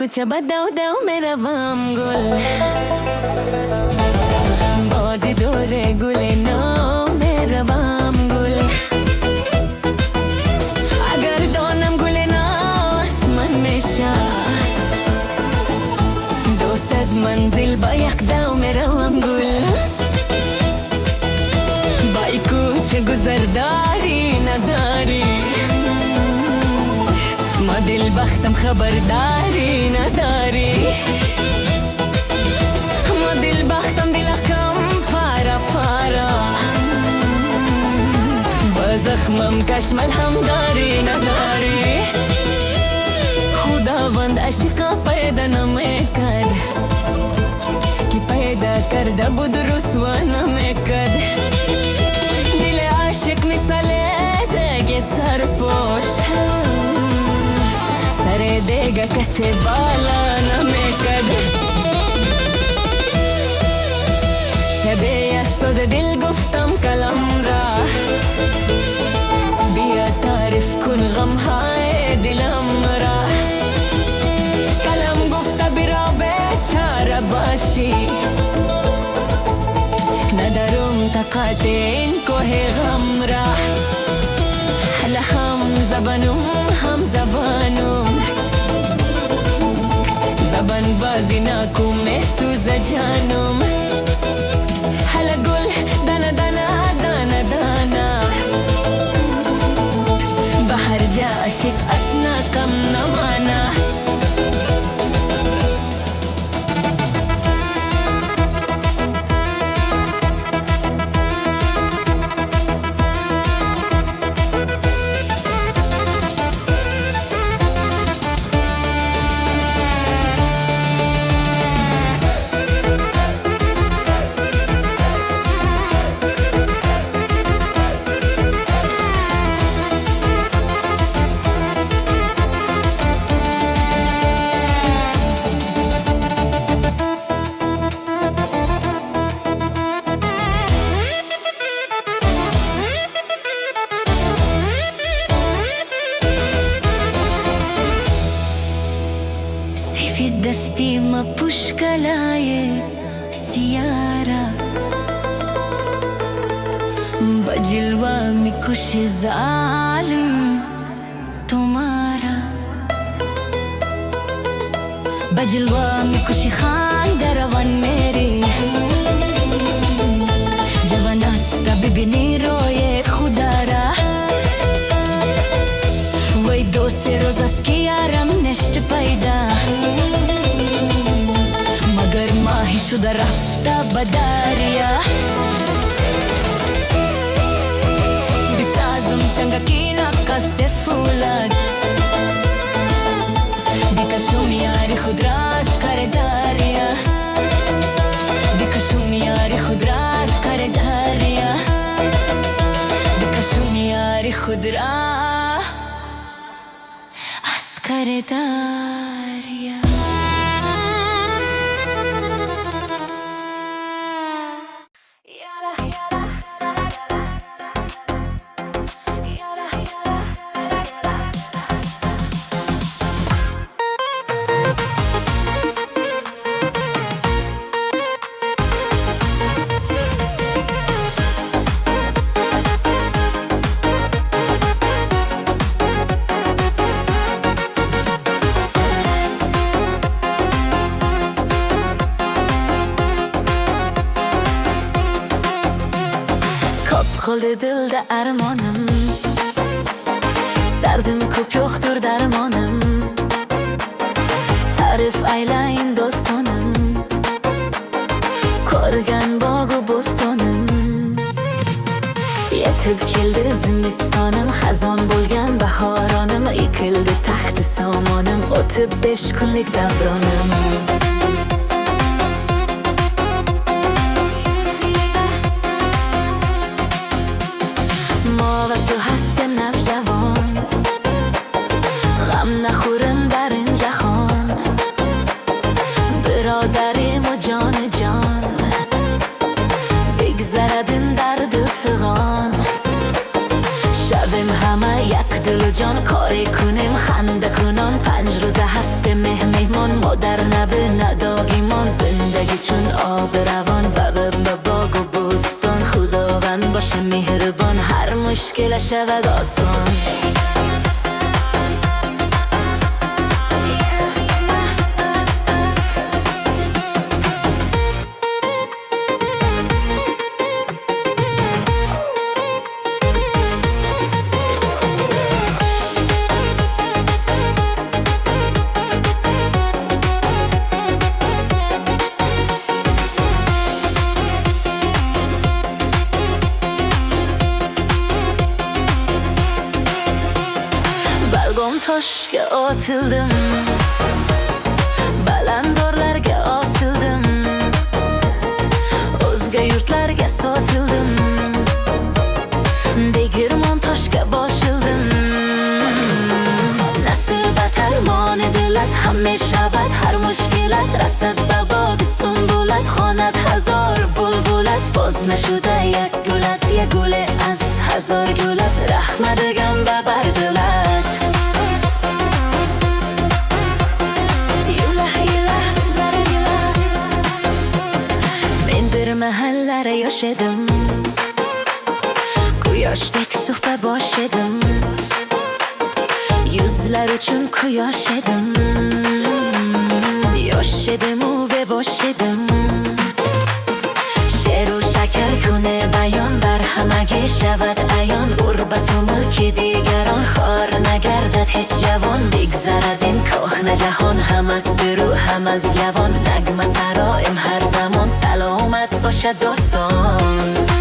کوچه با دو میروم گل باد دور گل نو میروم گل اگر دانم گل ناز من میشه 200 منزل با یک دو میروم گل بای کوچه گذرداری نداری ما دل بختم خبرداری نداری ما دل بختم دلکم پارا پارا با زخمم کش ملهم داری نداری خداوند عشقا پیدا نمیکرد کی پیدا کرده بود رسوا نمیکرد دل عاشق مثل دیگه سرپوش سر دیگه کسی بالا نمیکرد شبیه ساز دل گفتم کلم را بیا تعریف کن غم های دلم را کلم گفته برا بیچاره باشی ندارم طاقت این کوه غم را حالا هم زبانم زبان بازی نکن محسوزه جانم حالا گل دانه دانه دانه دانه به هر جا عشق اسنا کم نمانه دستی ما پشکلای سیاره با جلوه میکشی ظالم تمارا با جلوه میکشی خنده روان میری جوان است ببینی روی خدا را وای 2-3 روز است که یارم نشت پیدا مگر ماهی شده رفته به دریا بسازم چنگکی نقص فولاد بکشم یاری خود را از کار دریا بکشم یاری خود را از کار دریا بکشم یاری خود را از کار دریا Qoldi dilda armonim Dardim ko'p yo'qdir darmonim Ta'rif aylayin do'stonim Ko'rgan bog'u bo'stonim Yetib keldi zimistonim Xazon bo'lgan bahoronim Ekildi taxti somonim O'tib 5 kunlik davronim نخورم در این جهان برادریم و جان جان بگذردن درد فغان شبم هم همه یک دل و جان کاری کنیم خنده کنان 5 روزه هست مهمان ما در نبه نداگیمان زندگی چون آب روان به باغ و بوستان خداوند باشه مهربان هر مشکل شود آسان toshga otildim balandorlarga osildim o'zga yurtlarga sotildim degirmon toshga boshildim nasibat armon dilat hamisha bad har mushkilat rasad babod sunbulat xonat hazor bulbulat boz nashuda yak gulat ye gule az hazor gulat rahmadigan babar dilat mahallare yashadim Quyoshdek supa bosh edim Yuzlar uchun quyosh edim Yosh edim u ve bosh edim She'ru shakar kune bayon bar hamaga shavad ayon Urbat u mulki digaron khor nagardad hech javon Bigzarad in kohna jahon ham az biru ham az javon Nagma saroim har zamon salomat bosha doston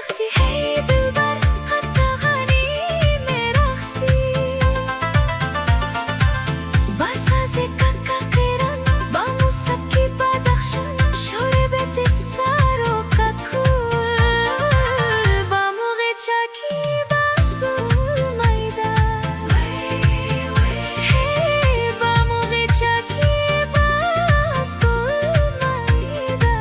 میرقصی هی دلبر قد غنی میرقصی بس از ککا قیران با موسیقی بدخشان شوربت سر و ککول با موقع چاکی باز گل میدان هی با موقع چاکی باز گل میدان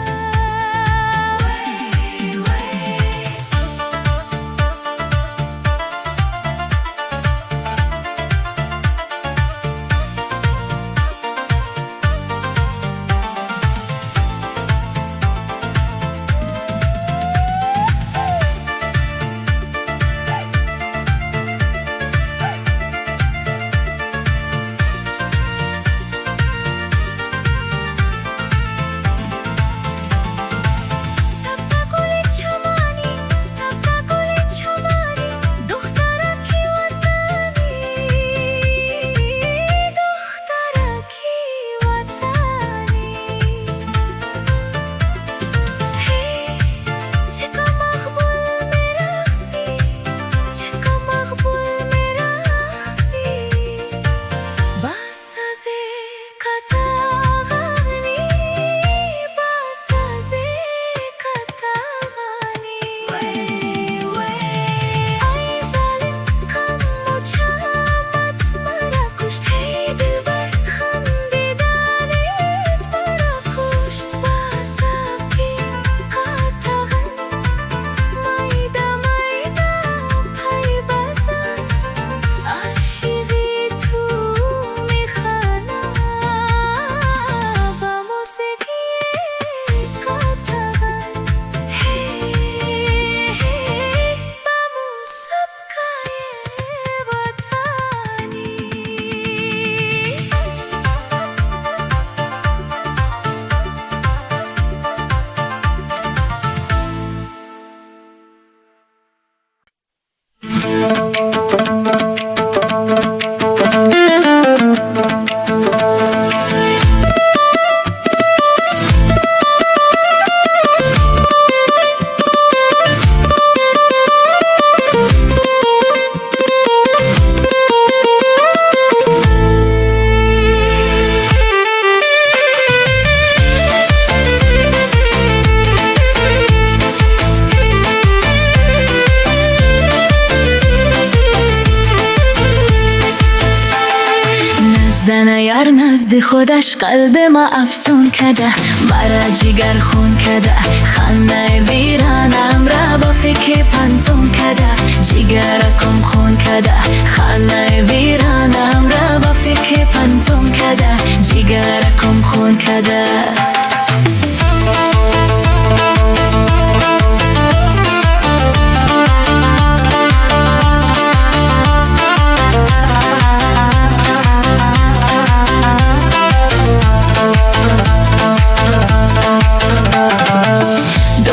نزدن یار نزد خودش قلب ما افسون کده مرا جگر خون کده خانه ویرانم را با فکر پنتون کده جگرکم خون کده خانه ویرانم را با فکر پنتون کده جگرکم خون کده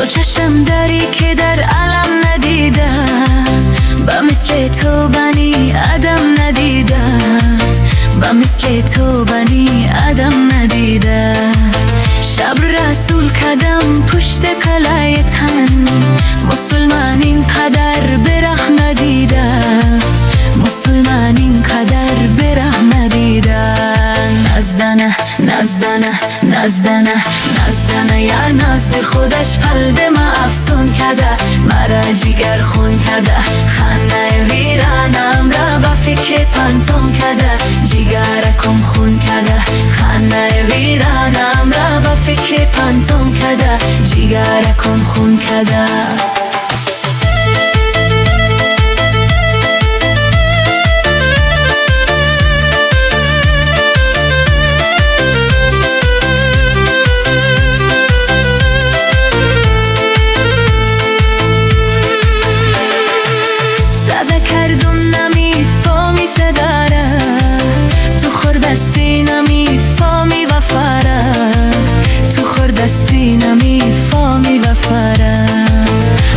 چشم داری که در عالم ندیدم با مثل تو بنی آدم ندیدم با مثل تو بنی آدم ندیدم شب رسول کدم پشت کلای تن مسلمان این قدر برخ ندیدم مسلمان این قدر برخ ندیدم نزدنه نزدنه نزدنه نزدنه یا نزد خودش قلب ما افسون کده مرا جگر خون کده خانه ویرانم را با فکر پنتون کده جگرکم خون کده خانه ویرانم را با فکر پنتون کده جگرکم خون کده دستی نمی فامی و فره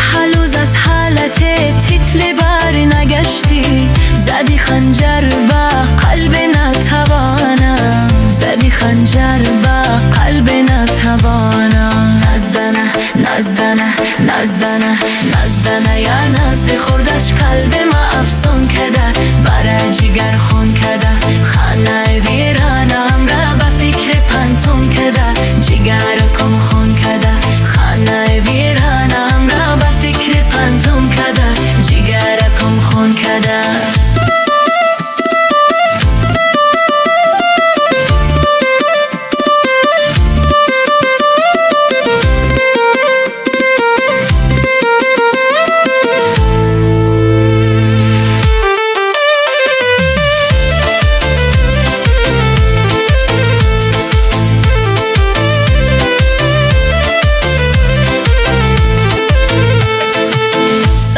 هنوز از حالت تیتل بر نگشتی زدی خنجر با قلب نتوانم زدی خنجر با قلب نتوانم نزدنه نزدنه نزدنه یا نزد خوردش قلب ما افسون کده برای جگر خون کده خانه ویرانم را به فکر پنتون کده جگر کم خون کده خانه ویرانم را به فکر پنتون کده جگر کم خون کده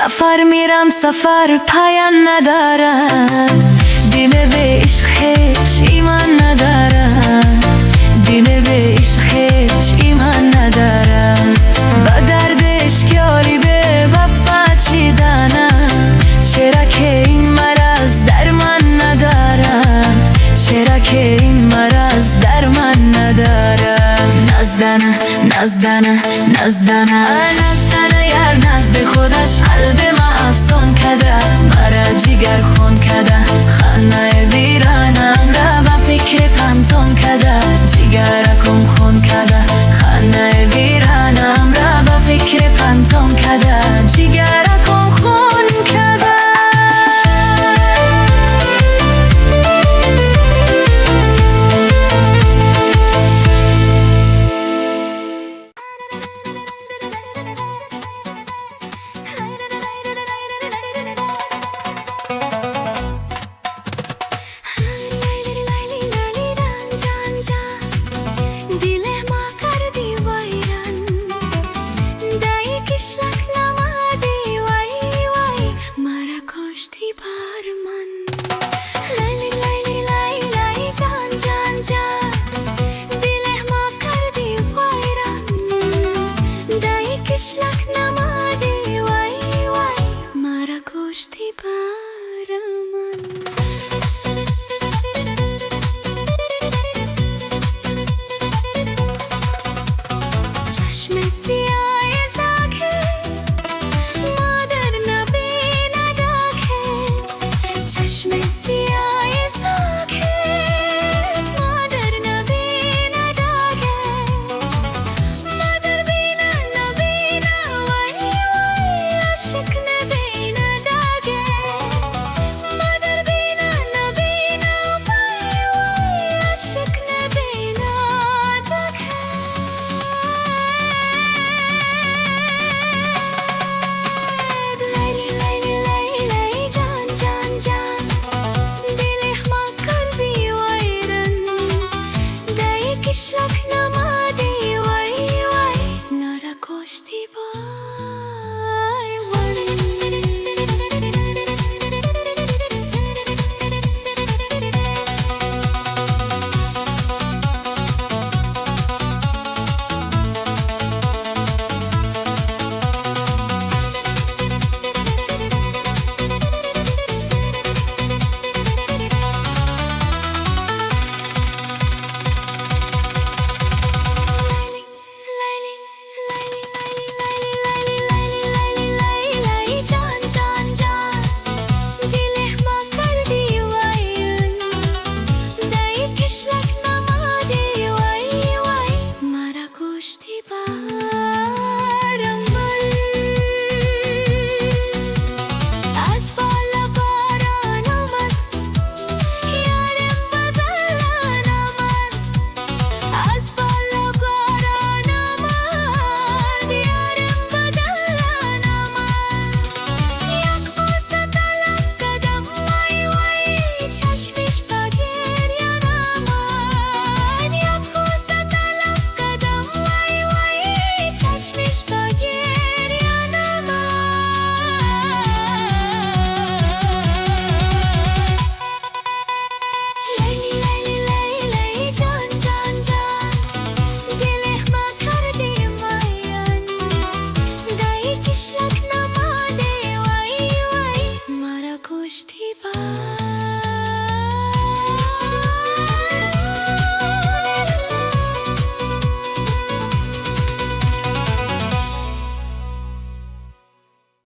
سفر میرم سفر پایان ندارد دل به عشق هیچ ایمان ندارد دل به عشق هیچ ایمان ندارد با درد اشکالی به وفا چیدنم چرا که این مرض درمان ندارد چرا که این مرض درمان ندارد نزدنه